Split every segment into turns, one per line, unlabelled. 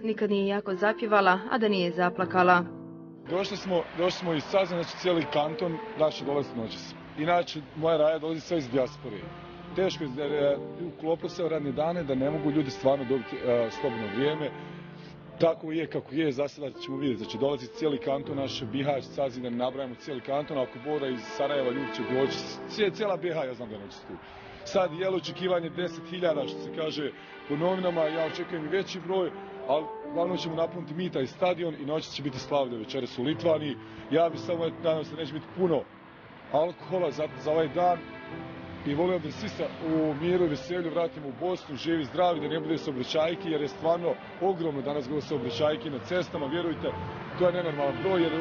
nikad nije jako zapjevala, a da nije zaplakala.
Došli smo iz Sazina, znači cijeli kanton naši dolazi noćas. Inače, moja Raja dolazi sve iz dijaspore. Teško je uklopilo se u radne dane da ne mogu ljudi stvarno dobiti slobodno vrijeme. Tako je kako je, za sada ćemo vidjeti. Znači, dolazi cijeli kanton, naš Bihać, Sazin, da ne nabrajamo cijeli kanton, ako Bora iz Sarajeva ljudi će doći, cijela BiH, ja znam da noći tu. Sad je očekivanje 10.000, što se kaže po novinama, ja očekujem i veći broj, ali glavno ćemo napuniti mi taj stadion i noći će biti slavlje večeras u Litvaniji. Ja bi samo, nadam se, neće biti puno alkohola za ovaj dan i volio da svi se u miru i veselju vratimo u Bosnu, živi, zdravi, da ne bude saobraćajki, jer je stvarno ogromno danas bilo saobraćajki na cestama, vjerujte, to je nenormalan broj, jer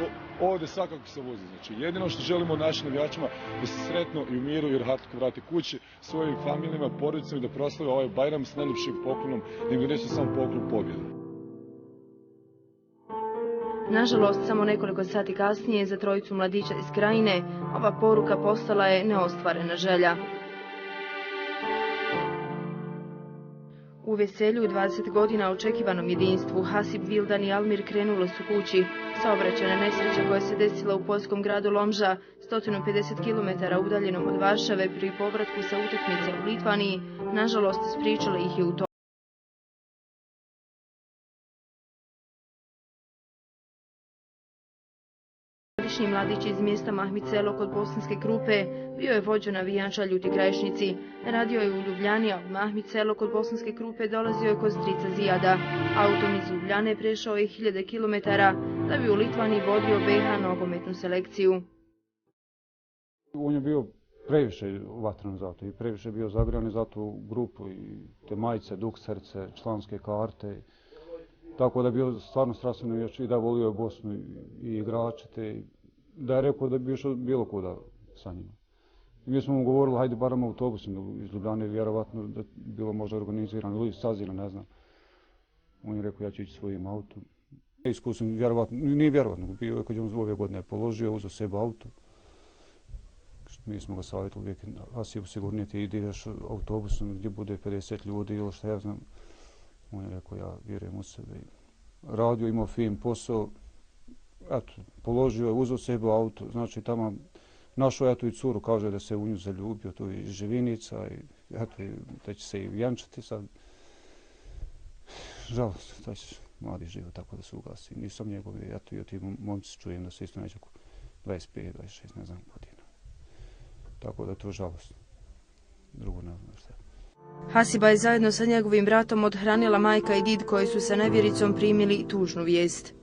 ovdje svakako se vozi. Znači, jedino što želimo našim navijačima da se sretno i u miru i rahatko vrate kući, svojim familijama, porodicama i da proslave ovaj Bajram s najljepšim poklonom, da im donesu samo poklon pobjede.
Nažalost, samo nekoliko sati kasnije za trojicu mladića iz Krajine ova poruka postala je neostvarena želja. U veselju 20 godina očekivanom jedinstvu Hasib, Vildan i Almir krenuli su kući. Saobraćajna nesreća koja se desila u poljskom gradu Lomža, 150 km udaljenom od Varšave pri povratku sa utakmice u Litvaniji, nažalost spriječila ih je u to. Godišnji mladić iz mjesta Mahmicelo kod Bosanske Krupe bio je vođa navijača Ljuti Krajišnici. Radio je u Ljubljani, a u Mahmicelo kod Bosanske Krupe dolazio je kod strica Zijada. Autom iz Ljubljane prešao je 1000 km da bi u Litvaniji vodio BiH nogometnu selekciju.
On je bio previše vatran za to i previše bio zagrijan za tu grupu i te majice, dukserice, članske karte. Tako da je bio stvarno strastveno navijač i da volio je Bosnu i igrače, te da je rekao da bi išao bilo kuda sa njima. I mi smo mu govorili, hajde barem autobusom iz Ljubljane, vjerovatno da je bilo možda organizirano, ili iz Sazina, ne znam. On je rekao, ja ću ići svojim autom. Iskusim, vjerovatno, nije vjerovatno, bio je kad je on ove godine položio, uzeo sebe auto. Mi smo ga savjetili uvijek, Asibu sigurnije ti ideš autobusom gdje bude 50 ljudi ili šta ja znam. On je rekao, ja vjerujem u sebe. Radio, imao fin posao, eto, položio je, uzeo sebe auto, znači tamo našao eto i curu, kaže da se u nju zaljubio, tu iz Živinica i eto, da će se i vjenčati sad. Žalost, taj mladi život tako da se ugasi. Nisam njegov, eto i od tih momci čujem da se isto neće 25, 26, ne znam godina. Tako da je to žalost. Drugo ne znam šta.
Hasiba je zajedno sa njegovim bratom odhranila majka i did koji su sa nevjericom primili tužnu vijest.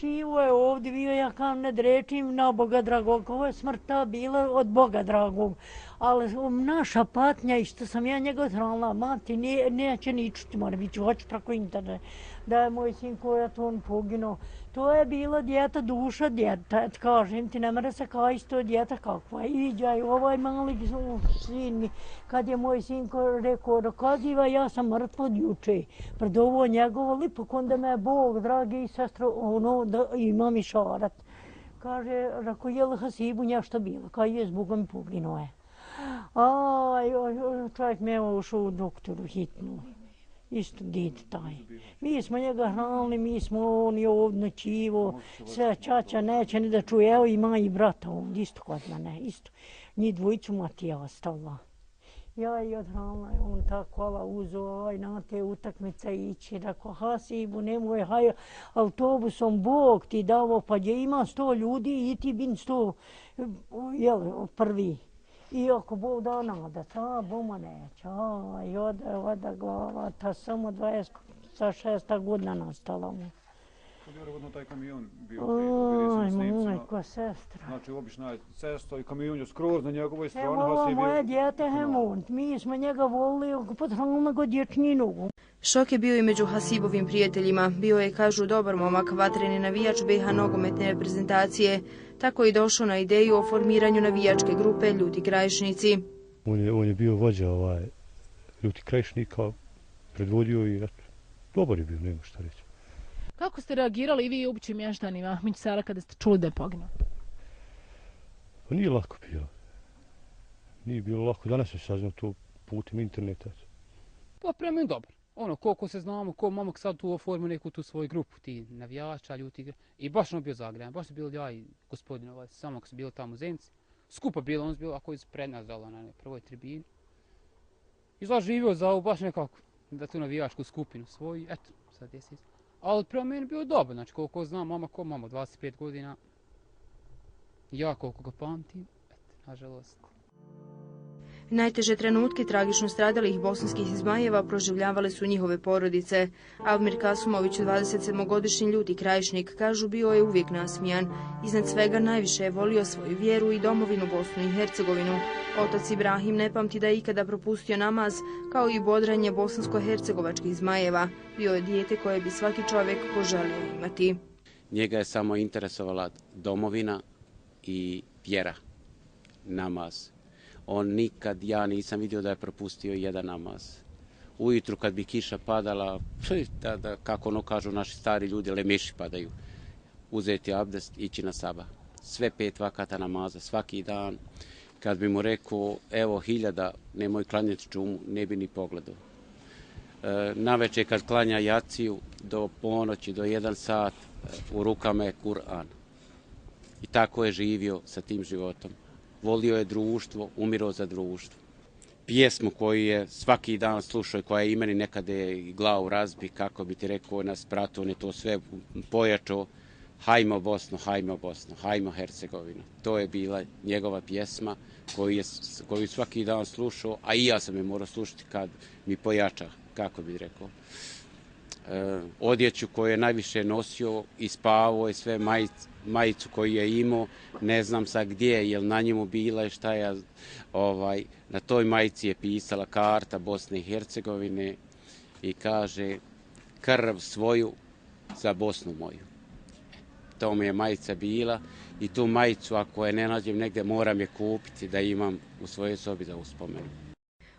Ivo je ovdje bio, ja kao ne drečim na Boga dragog, ovo je smrta bila od Boga dragog, ali naša patnja i što sam ja njega odhranila, mati neće ni čuti, mora biti hoći preko interneta, da je moj sin koja to on poginuo. To je bila djeta, duša djeta, kažem ti, ne mora se kao isto djeta kakva. Iđaj, ovaj mali sin mi, kad je moj sin rekao, dokaziva, ja sam mrtva od juče. Pred ovo njegovo lipo, onda me Bog, dragi i sestro, ono, da imam i šarat. Kaže, rekao, je li Hasibu nešto bilo? Kaj je, zbog mi poginuo je. Aj, čovjek me je ušao u doktoru hitnu. Isto dite taj. Mi smo njega hranili, mi smo on je ovdje noćivo, sve čača neće ni da čuje, evo ima i brata ovdje, isto kod mene, isto. Njih dvojicu Matija ostavila. Ja je odhranila, on tako hvala uzeo, na te utakmice ići, rekao, Hasibu, nemoj, haj autobusom, Bog ti davo, pa gdje ima 100 ljudi i ti bin 100, jel, prvi. I ako Bog da nada, ta boma neće, aj, ode glava, ta samo 26. godina nastala mu.
Vjerovatno taj kamion bio
Aj, majko, sestra.
Znači, obična je cesta i kamion je skroz na njegovoj strani.
Evo ovo moje djete Hemont, mi smo njega volili, potralimo ga dječninu.
Šok je bio i među Hasibovim prijateljima. Bio je, kažu, dobar momak, vatreni navijač BiH nogometne reprezentacije. Tako je došao na ideju o formiranju navijačke grupe Ljuti Krajišnici.
On je bio vođa Ljuti Krajišnika, predvodio i dobar je bio, nema šta reći.
Kako ste reagirali i vi i obični mještani Mahmićsela kada ste čuli da je poginuo?
Pa nije lako bilo. Nije bilo lako. Danas je saznao to putem interneta.
Pa prema je dobro. Ono, koliko se znamo, ko momak sad tu oformio neku tu svoju grupu, ti navijača, ljudi. I baš ono bio zagreban, baš su bili ja i gospodin samo kad su bili tamo u Zenici. Skupa bilo, on su bilo ako ispred nas dala na prvoj tribini. I sad živio za ovu baš nekako, da tu navijačku skupinu svoju, eto, sad jesi. Ali prema meni bio dobro, znači koliko znam, mama 25 godina. Ja koliko ga pamtim, eto, nažalost.
Najteže trenutke tragično stradalih bosanskih Zmajeva proživljavale su njihove porodice. Almir Kasumović, 27-godišnji ljuti krajišnik, kažu bio je uvijek nasmijan. Iznad svega najviše je volio svoju vjeru i domovinu Bosnu i Hercegovinu. Otac Ibrahim ne pamti da je ikada propustio namaz, kao i bodranje bosansko-hercegovačkih Zmajeva. Bio je dijete koje bi svaki čovjek poželio imati.
Njega je samo interesovala domovina i vjera, namaz. On nikad, ja nisam vidio da je propustio jedan namaz. Ujutru kad bi kiša padala, kako ono kažu naši stari ljudi, lemeši padaju. Uzeti abdest, ići na sabah. Sve 5 vakata namaza, svaki dan. Kad bi mu rekao, evo 1000, nemoj klanjati džumu, ne bi ni pogledao. Navečer kad klanja jaciju, do ponoći, do 1 sat, u rukama je Kur'an. I tako je živio sa tim životom. Volio je društvo, umirao za društvo. Pjesmu koju je svaki dan slušao, koja je i meni nekada i glavu razbi, kako bi ti rekao, nas pratio, on je to sve pojačao. Hajmo Bosnu, hajmo Bosnu, hajmo Hercegovinu. To je bila njegova pjesma koju svaki dan slušao, a i ja sam je morao slušati kad mi pojača, kako bi rekao. Odjeću koju je najviše nosio i spavao je sve, majicu koju je imao, ne znam sad gdje je, jel na njemu bila i šta je, na toj majici je pisala karta Bosne i Hercegovine i kaže krv svoju za Bosnu moju. To mi je majica bila i tu majicu ako je ne nađem negdje moram je kupiti da imam u svojoj sobi za uspomenu.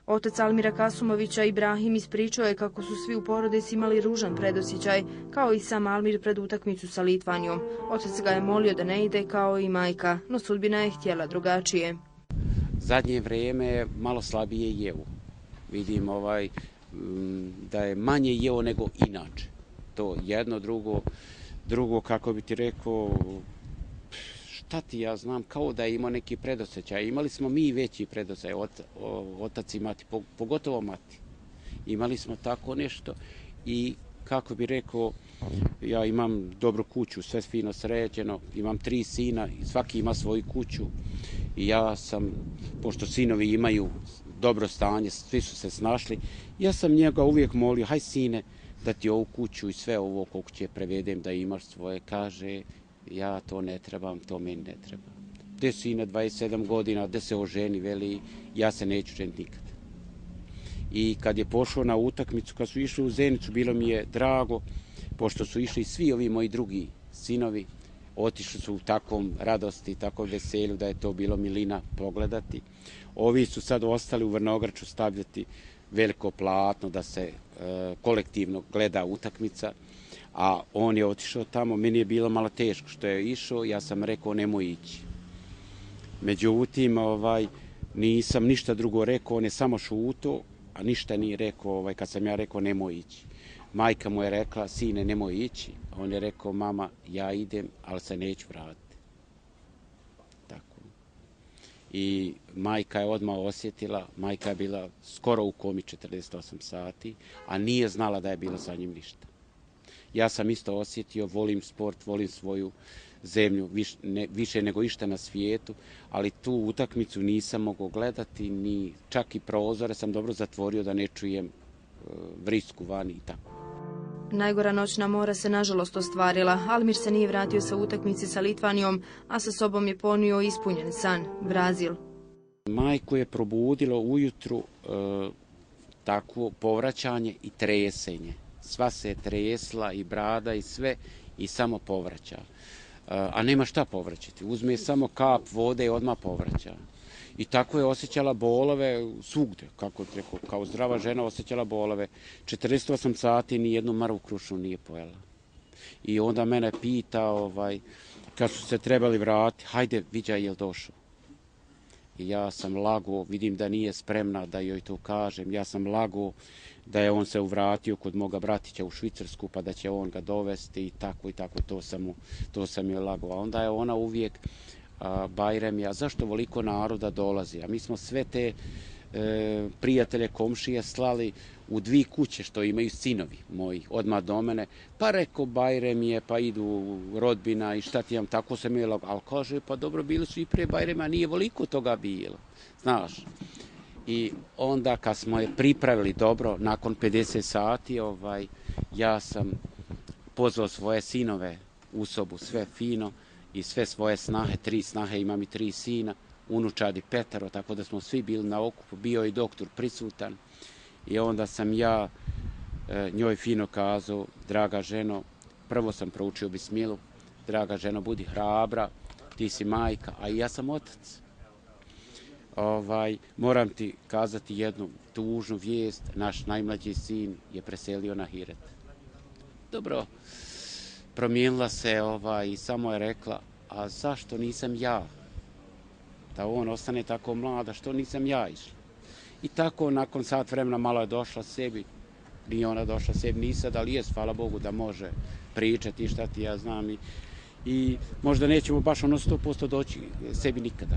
Otac Almira Kasumovića, Ibrahim, ispričao je kako su svi u porodici imali ružan predosjećaj, kao i sam Almir pred utakmicu sa Litvanijom. Otac ga je molio da ne ide kao i majka, no sudbina je htjela drugačije.
Zadnje vrijeme je malo slabije jeo. Vidim da je manje jeo nego inače. To jedno, drugo kako bi ti rekao, šta ti ja znam, kao da je imao neki predosjećaj. Imali smo mi veći predosjećaj, otac i mati, pogotovo mati. Imali smo tako nešto i kako bi rekao, ja imam dobru kuću, sve fino sređeno, imam 3 sina, svaki ima svoju kuću i ja sam, pošto sinovi imaju dobro stanje, svi su se snašli, ja sam njega uvijek molio, haj sine, da ti ovu kuću i sve ovo koliko će prevedem da imaš svoje, kaže, ja to ne trebam, to meni ne treba. Gde sine 27 godina, gde se oženi, veli, ja se neću ženiti nikad. I kad je pošao na utakmicu, kad su išli u Zenicu, bilo mi je drago, pošto su išli svi ovi moji drugi sinovi, otišli su u takvom radosti, takvom veselju da je to bilo milina pogledati. Ovi su sad ostali u Vrnograču stavljati veliko platno da se kolektivno gleda utakmica, a on je otišao tamo, meni je bilo malo teško što je išao, ja sam rekao nemoj ići. Međutim, nisam ništa drugo rekao, on je samo šutao, a ništa nije rekao kad sam ja rekao nemoj ići. Majka mu je rekla, sine nemoj ići, a on je rekao, mama ja idem, ali se neću vratiti. Tako. I majka je odmah osjetila, majka je bila skoro u komi 48 sati, a nije znala da je bilo sa njim ništa. Ja sam isto osjetio, volim sport, volim svoju zemlju više nego išta na svijetu, ali tu utakmicu nisam mogao gledati, ni čak i prozore sam dobro zatvorio da ne čujem vrisku vani i tako.
Najgora noćna mora se nažalost ostvarila. Almir se nije vratio sa utakmice sa Litvanijom, a sa sobom je ponio ispunjen san, Brazil.
Majku je probudilo ujutru takvo povraćanje i tresenje. Sva se je tresla i brada i sve i samo povraća. A nema šta povraćati. Uzme samo kap vode i odmah povraća. I tako je osjećala bolove svugde, kako rekao, kao zdrava žena osjećala bolove. 48 sati ni jednu mrvu krušnu nije pojela. I onda mene pita, kad su se trebali vratiti, hajde, viđaj, je li došao? I ja sam lago, vidim da nije spremna da joj to kažem, ja sam lago da je on se uvratio kod moga bratića u Švicarsku pa da će on ga dovesti i tako, to sam joj lago. A onda je ona uvijek, Bajrem, zašto voliko naroda dolazi? A mi smo sve te prijatelje, komšije slali u 2 kuće što imaju sinovi moji, odmah do mene, pa reko Bajrem je, pa idu rodbina i šta ti imam, tako sam je lago. Ali kaže, pa dobro, bili su i pre Bajrema, nije voliko toga bilo, znaš. I onda kad smo je pripravili dobro, nakon 50 sati, ja sam pozvao svoje sinove u sobu, sve fino, i sve svoje snahe, 3 snahe, imam i 3 sina, unučadi 5, tako da smo svi bili na okupu, bio i doktor prisutan. I onda sam ja njoj fino kazao, draga ženo, prvo sam proučio bismilu, draga ženo, budi hrabra, ti si majka, a i ja sam otac. Moram ti kazati jednu tužnu vijest, naš najmlađi sin je preselio na Hiret. Dobro, promijenila se i samo je rekla, a zašto nisam ja? Da on ostane tako mlada, što nisam ja išla? I tako nakon sat vremena malo je došla sebi, nije ona došla sebi ni sad, ali jest, hvala Bogu da može pričati šta ti ja znam i možda nećemo baš 100% doći sebi nikada.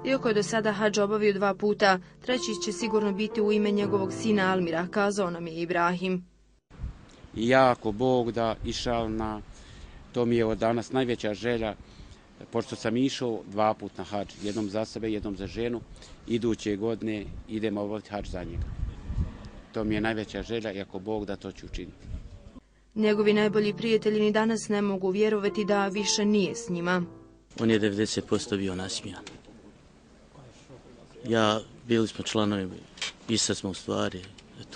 Iako je do sada hadž obavio 2 puta, 3. će sigurno biti u ime njegovog sina Almira, kazao nam je Ibrahim.
I ako Bog da išalna, to mi je od danas najveća želja, pošto sam išao 2 puta na hadž, jednom za sebe, jednom za ženu, iduće godine idemo obaviti hadž za njega. To mi je najveća želja i ako Bog da, to ću učiniti.
Njegovi najbolji prijatelji ni danas ne mogu vjerovati da više nije s njima.
On je 90% bio nasmijan. Bili smo članovi, i sad smo u stvari,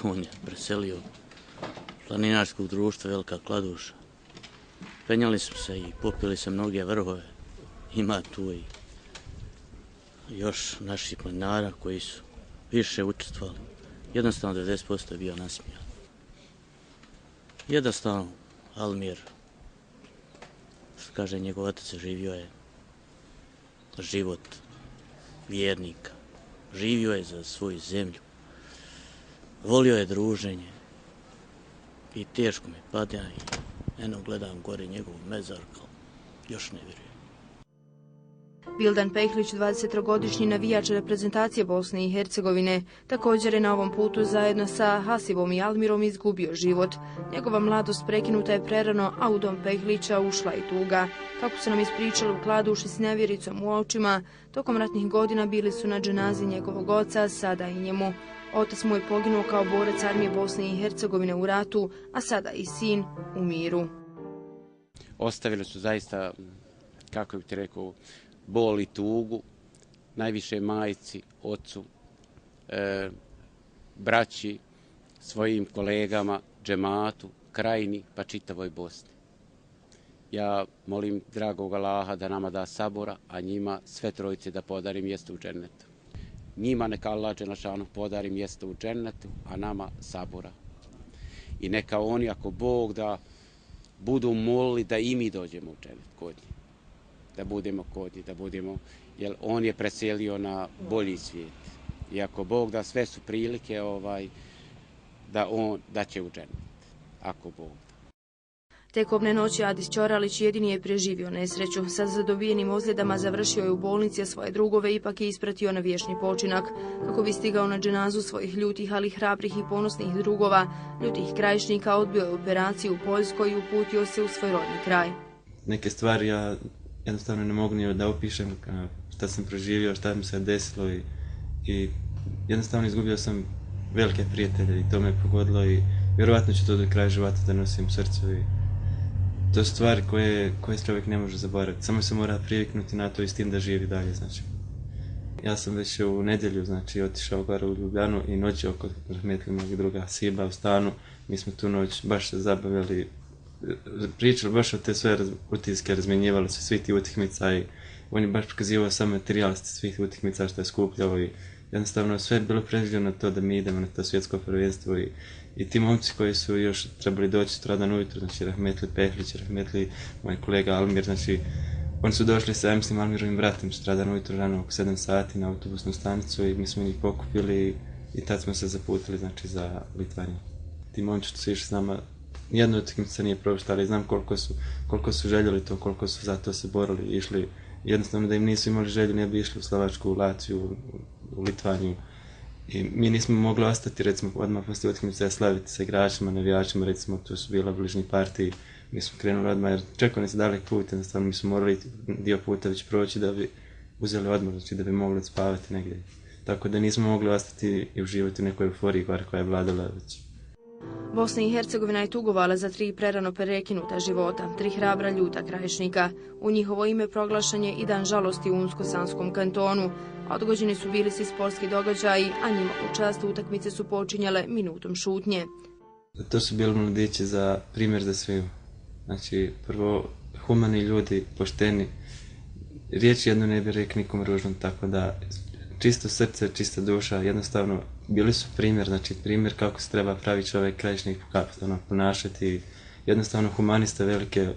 on je preselio planinarskog društva Velika Kladuša. Penjali smo se i popili se mnoge vrhove. Ima tu i još naših planinara koji su više učestvovali. Jednostavno 90% je bio nasmijan. Jednostavno, Almir, što kaže njegov otac, živio je život vjernika. Živio je za svoju zemlju. Volio je druženje. I teško mi pada i eno gledam gore njegov mezar, kao još ne vjerujem.
Vildan Pehlić, 23-godišnji navijač reprezentacije Bosne i Hercegovine, također je na ovom putu zajedno sa Hasibom i Almirom izgubio život. Njegova mladost prekinuta je prerano, a u dom Pehlića ušla i tuga. Kako su nam ispričali u Kladuši s nevjericom u očima, tokom ratnih godina bili su na dženazi njegovog oca, sada i njemu. Otac mu je poginuo kao borac armije Bosne i Hercegovine u ratu, a sada i sin u miru.
Ostavili su zaista, kako bih ti rekao, bol i tugu, najviše majci, ocu, braći, svojim kolegama, džematu, krajini, pa čitavoj Bosni. Ja molim dragog Allaha da nama da sabora, a njima sve trojice da podari mjesto u džennetu. Njima neka Allah dželešanu podari mjesto u džennetu, a nama sabora. I neka oni, ako Bog da, budu molili da i mi dođemo u džennet kod njih. Da budemo kod njih, jer on je preselio na bolji svijet. I ako Bog da, sve su prilike da će u džennet, ako Bog da.
Te kobne noći Adis Ćoralić jedini je preživio nesreću. Sa zadobijenim ozljedama završio je u bolnici, a svoje drugove ipak je ispratio na vječni počinak. Kako bi stigao na dženazu svojih ljutih, ali hrabrih i ponosnih drugova, ljutih krajišnika, odbio je operaciju u Poljskoj i uputio se u svoj rodni kraj.
Neke stvari ja jednostavno ne mogu ni da opišem šta sam proživio, šta mi se desilo i jednostavno izgubio sam velike prijatelje i to me pogodilo i vjerovatno ću to do kraja života da nosim u srcu i to su stvari koje čovjek ne može zaboraviti. Samo se mora priviknuti na to i s tim da živi dalje, znači. Ja sam već u nedjelju, znači, otišao gore u Ljubljanu i noćio kod rahmetli mojeg druga Hasiba u stanu. Mi smo tu noć baš se zabavili, pričali baš o te sve utiske, razmjenjivali se svi ti utakmica i on je baš pokazivao sam materijal svih utakmica što je skupljao i jednostavno sve je bilo predviđeno na to da mi idemo na to svjetsko prvenstvo i ti momci koji su još trebali doći sutradan ujutro, znači rahmetli Pehlić, rahmetli moj kolega Almir, znači Oni su došli sa Mislim Almirovim bratom sutradan ujutro rano oko 7 sati na autobusnu stanicu i mi smo njih pokupili i tad smo se zaputili znači, za Litvaniju. Ti momči što su išli s nama, jednu utakmicu nije prošla, znam koliko su željeli to, koliko su za to se borili i išli. Jednostavno da im nisu imali želju, ne bi išli u Slovačku, u Laciju, u Litvaniju. I mi nismo mogli ostati, recimo, odmah poslije utakmice slaviti sa igračima, navijačima, recimo, tu su bila bližnji partiji. Mi smo krenuli odmah jer čekao nas dalek put, jednostavno mi smo morali dio puta već proći da bi uzeli odmor, znači da bi mogli spavati negdje. Tako da nismo mogli ostati i uživati u nekoj euforiji koja je vladala već.
Bosna i Hercegovina je tugovala za 3 prerano prekinuta života, 3 hrabra ljuta krajišnika. U njihovo ime proglašen je i dan žalosti u Unsko-Sanskom kantonu. Odgođeni su bili svi sportski događaji, a njima u čast utakmice su počinjale minutom šutnje.
To su bili mladići za primjer za sviju. Znači, prvo, humani ljudi, pošteni. Riječ jednu ne bi rekli nikom ružnom, tako da čisto srce, čista duša, jednostavno bili su primjer, znači primjer kako se treba pravi čovjek, krajišnik ponašati, jednostavno humanista velike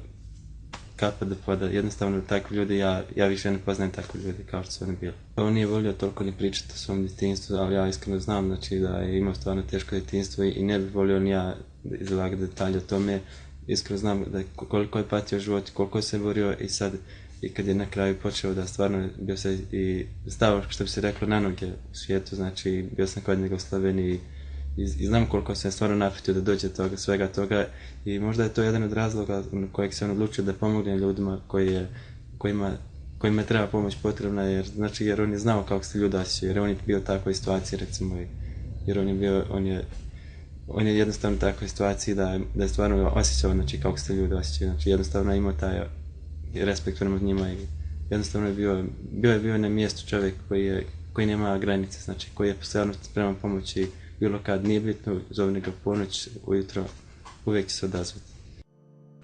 kapa da poda, jednostavno takvi ljudi, ja više ne poznajem takvi ljudi kao što su oni bili. On nije volio toliko ni pričati o svom djetinjstvu, ali ja iskreno znam znači, da je imao stvarno teško djetinjstvo i ne bih volio ni ja izlagati detalje o tome. Iskreno znam da koliko je patio život, koliko se borio i sad i kad je na kraju počeo da stvarno bio se i stao, što bi se reklo, na noge u svijetu, znači bio sam kod njega u Sloveniji i znam koliko se stvarno napetio da dođe do svega toga i možda je to jedan od razloga kojeg se on odlučio da pomogne ljudima kojima treba pomoć potrebna, jer on je znao kako se ljudi osjećaju, jer on je bio u takvoj situaciji recimo, jer on je jednostavno u takvoj situaciji da je stvarno osjećao znači, kako se ljudi osjećaju, znači jednostavno je imao taj respekt prema njima i jednostavno je bio na mjestu čovjek koji nema granice, znači koji je stvarno spreman pomoći bilo kad, nije bitno, zovni ga ponoć, ujutro, uvijek će se odazvati.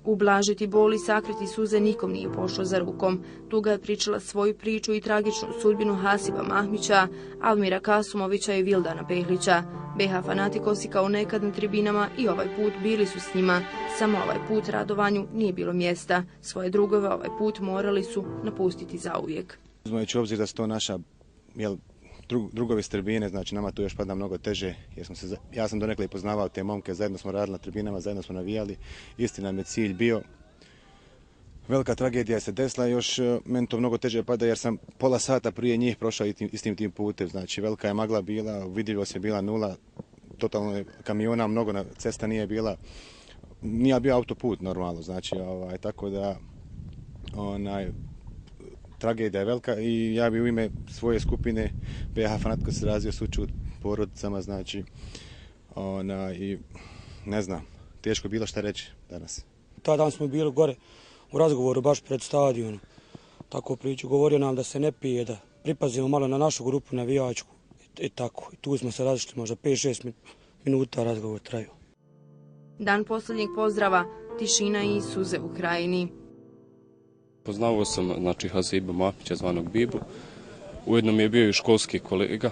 Ublažiti bol i sakriti suze nikom nije pošlo za rukom. Tuga je pričala svoju priču i tragičnu sudbinu Hasiba Mahmića, Almira Kasumovića i Vildana Pehlića. BH fanatikosi kao nekad na tribinama i ovaj put bili su s njima. Samo ovaj put radovanju nije bilo mjesta. Svoje drugove ovaj put morali su napustiti zauvijek.
Uzmajući obzir da su to naša drugovi s tribine, znači nama tu još pada mnogo teže, jer ja sam donekle i poznavao te momke, zajedno smo radili na tribinama, zajedno smo navijali, isti nam je cilj bio. Velika tragedija se desila, još meni to mnogo teže pada jer sam pola sata prije njih prošao istim tim putem, znači velika je magla bila, vidljivost je bila nula, totalno je kamiona, mnogo cesta nije bila, nije bio autoput normalno, znači tako da tragedija je velika i ja bi u ime svoje skupine BH Fanatiko se razvio sućut porodicama, znači i ne znam, teško je bilo šta reći danas.
Taj dan smo bili gore u razgovoru baš pred stadionom, tako priču, govorio nam da se ne pije, da pripazimo malo na našu grupu navijačku i tako. I tu smo se različili, možda 5-6 minuta razgovor traju.
Dan posljednjeg pozdrava, tišina i suze u krajini.
Poznavao sam znači, Hasiba Mahmića, zvanog Bibu. Ujedno mi je bio i školski kolega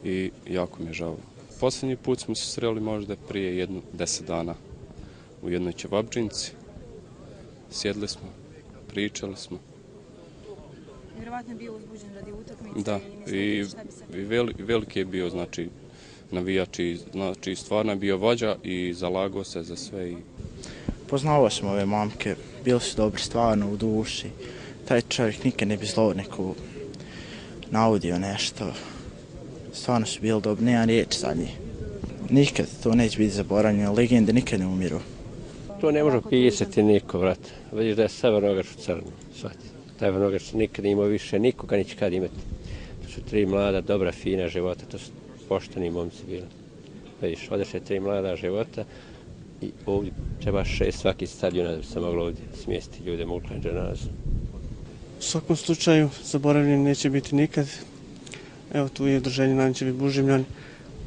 i jako mi je žao. Posljednji put smo se sreli možda prije 10 dana u jednoj ćevabdžinci. Sjedli smo, pričali smo.
Vjerovatno je bio uzbuđen radi utakmice.
Da, i veliki je bio znači, navijač i znači, stvarno je bio vođa i zalagao se za sve.
Poznavao sam ove mamke, bili su dobri stvarno u duši. Taj čovjek nikad ne bi zlo neku naudio nešto. Stvarno su bili dobri, nema riječi za njih. Nikad to neće biti zaboravljeno, legende nikad ne umiru.
To ne može pisati niko, vrat. Vidiš da je sve Vrnogač u crnu, shvati. Taj Vrnogač nikad nije imao više nikoga, neće kad imati. To su 3 mlada, dobra, fina života, to su pošteni momci bili. Vidiš, odeše 3 mlada života i ovdje treba 6 svaki stadiona da bi se moglo ovdje smjestiti ljude muklen dženazu.
U svakom slučaju, zaboravljeni neće biti nikad. Evo tu je udruženje Nančevi Bužimljani.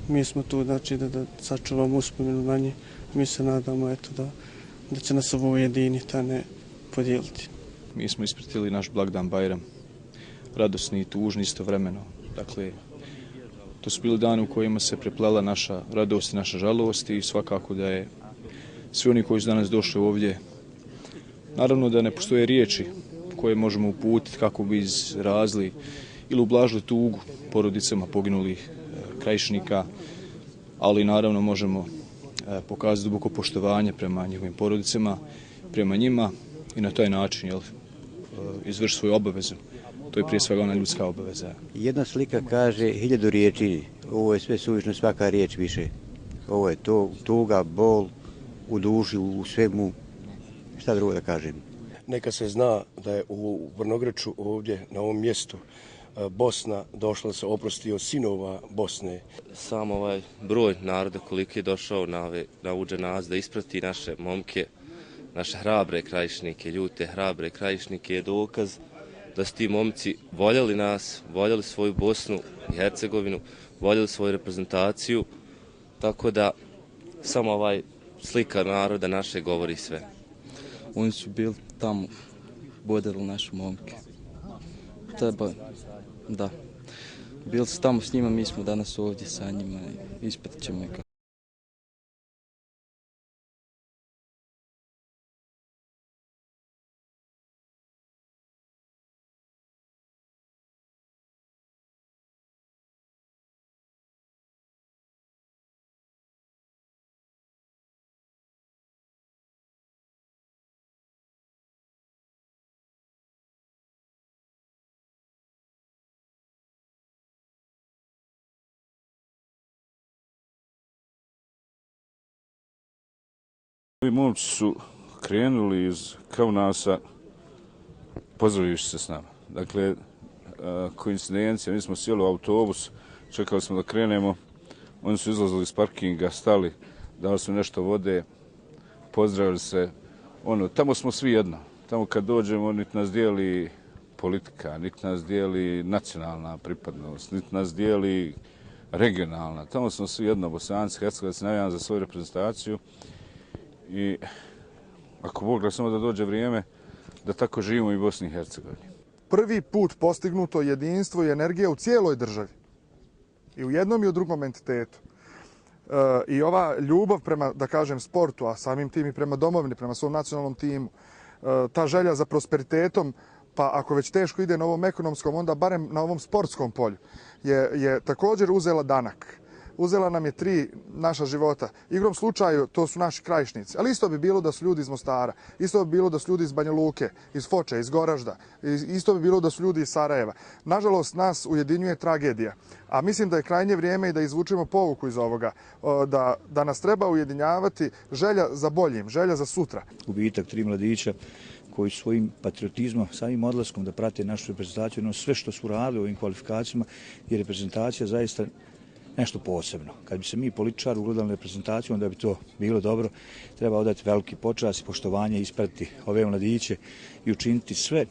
Mi smo tu znači, da sačuvamo uspomenu na njih. Mi se nadamo eto, da će nas ovo ujediniti, a ne podijeliti.
Mi smo ispratili naš blagdan Bajram, radosni i tužni istovremeno. Dakle, to su bili dani u kojima se preplela naša radost i naša žalost i svakako da je svi oni koji su danas došli ovdje Naravno da ne postoje riječi koje možemo uputiti kako bi izrazili ili ublažili tugu porodicama poginulih krajišnika, ali naravno možemo pokazati duboko poštovanje prema njihovim porodicama, prema njima i na taj način izvršiti svoju obavezu. To je prije svega ona ljudska obaveza.
Jedna slika kaže 1000 riječi, ovo je sve suvišno, svaka riječ više. Ovo je to, tuga, bol u duši, u svemu, šta drugo da kažem.
Neka se zna da je u Vrnogreču ovdje na ovom mjestu Bosna došla da se oprosti od sinova Bosne.
Sam ovaj broj naroda koliki je došao na ovu dženazu da isprati naše momke, naše hrabre krajišnike, ljute hrabre krajišnike je dokaz da su ti momci voljeli nas, voljeli svoju Bosnu i Hercegovinu, voljeli svoju reprezentaciju, tako da samo ovaj slika naroda naše govori sve.
Oni su bili tamo, bodali naše momke. Da. Bili su tamo s njima, mi smo danas ovdje sa njima i ispratit ćemo ih.
Ovi momci su krenuli iz Kaunasa pozdravivši se s nama. Dakle, koincidencija, mi smo sjeli u autobus, čekali smo da krenemo, oni su izlazili iz parkinga, stali, dali su nešto vode, pozdravili se. Tamo smo svi jedno. Tamo kad dođemo, niti nas dijeli politika, niti nas dijeli nacionalna pripadnost, niti nas dijeli regionalna. Tamo smo svi jedno, Bosanci, Hercegovci, navijamo za svoju reprezentaciju. I ako Bog da samo da dođe vrijeme da tako živimo i u Bosni i Hercegovini.
Prvi put postignuto jedinstvo i energija u cijeloj državi. I u jednom i u drugom entitetu. I ova ljubav prema, da kažem, sportu, a samim tim i prema domovini, prema svom nacionalnom timu, ta želja za prosperitetom, pa ako već teško ide na ovom ekonomskom, onda barem na ovom sportskom polju, je također uzela danak. Uzela nam je 3 naša života. Igrom slučaju to su naši krajišnici. Ali isto bi bilo da su ljudi iz Mostara, isto bi bilo da su ljudi iz Banja Luke, iz Foče, iz Goražda, isto bi bilo da su ljudi iz Sarajeva. Nažalost, nas ujedinjuje tragedija. A mislim da je krajnje vrijeme i da izvučemo pouku iz ovoga, da nas treba ujedinjavati želja za boljim, želja za sutra.
Gubitak 3 mladića koji svojim patriotizmom, samim odlaskom da prate našu reprezentaciju, sve što su radili u ovim kvalifikacijama je reprezentacija zaista nešto posebno. Kad bi se mi političari ugledali na reprezentaciju, onda bi to bilo dobro. Treba odati veliki počast i poštovanje, ispratiti ove mladiće i učiniti sve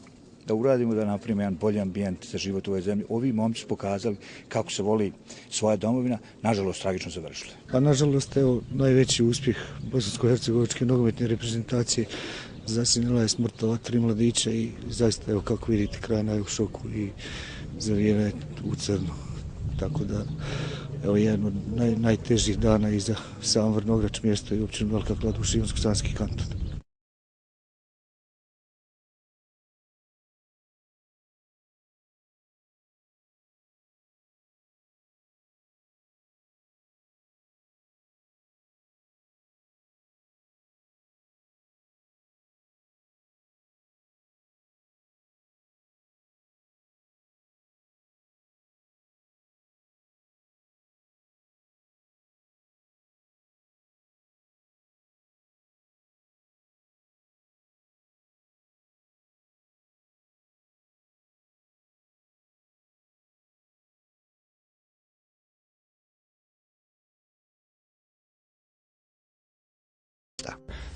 da uradimo da napravimo jedan bolji ambijent za život u ovoj zemlji. Ovi momci su pokazali kako se voli svoja domovina, nažalost tragično završili.
Pa nažalost, evo, najveći uspjeh bosansko-hercegovačke nogometne reprezentacije zasjenila je smrt ova 3 mladića i zaista, evo, kako vidite, kraj je u šoku i zavijena je u crno. Tako da, evo, jedan od najtežih dana i za sam Vrnograč, mjesto i općinu Velika Kladuša, Ivonsko-Sanski kanton.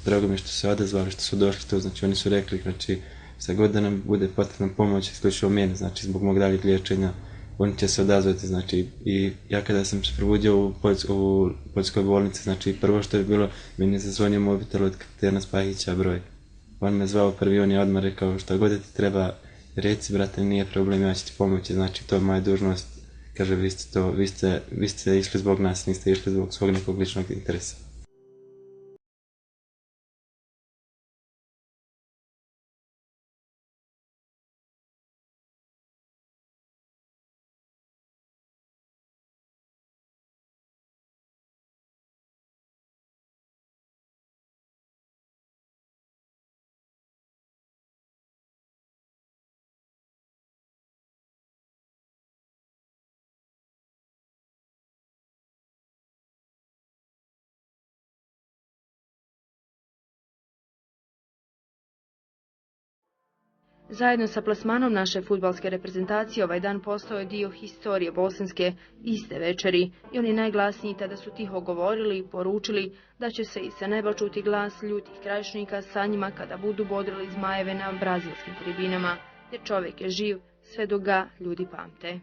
Drago mi je što se odazvali, što su došli to, znači oni su rekli, znači sad god da nam bude potrebna pomoć, isključivo mene, znači zbog mog daljeg liječenja, oni će se odazvati, znači i ja kada sam se probudio u poljskoj bolnici, znači prvo što je bilo, meni je zazvonio mobitel od kapitena Spahića broj. On me zvao prvi, on je odmah rekao šta god da ti treba, reci brate, nije problem, ja ću ti pomoći, znači to je moja dužnost, kaže vi ste išli zbog nas, niste išli zbog svog nekog ličnog interesa.
Zajedno sa plasmanom naše fudbalske reprezentacije ovaj dan postao je dio historije bosanske iste večeri i oni najglasniji tada su tiho govorili i poručili da će se i sa neba čuti glas ljutih krajišnika sa njima kada budu bodrili zmajeve na brazilskim tribinama, jer čovjek je živ sve dok ga ljudi pamte.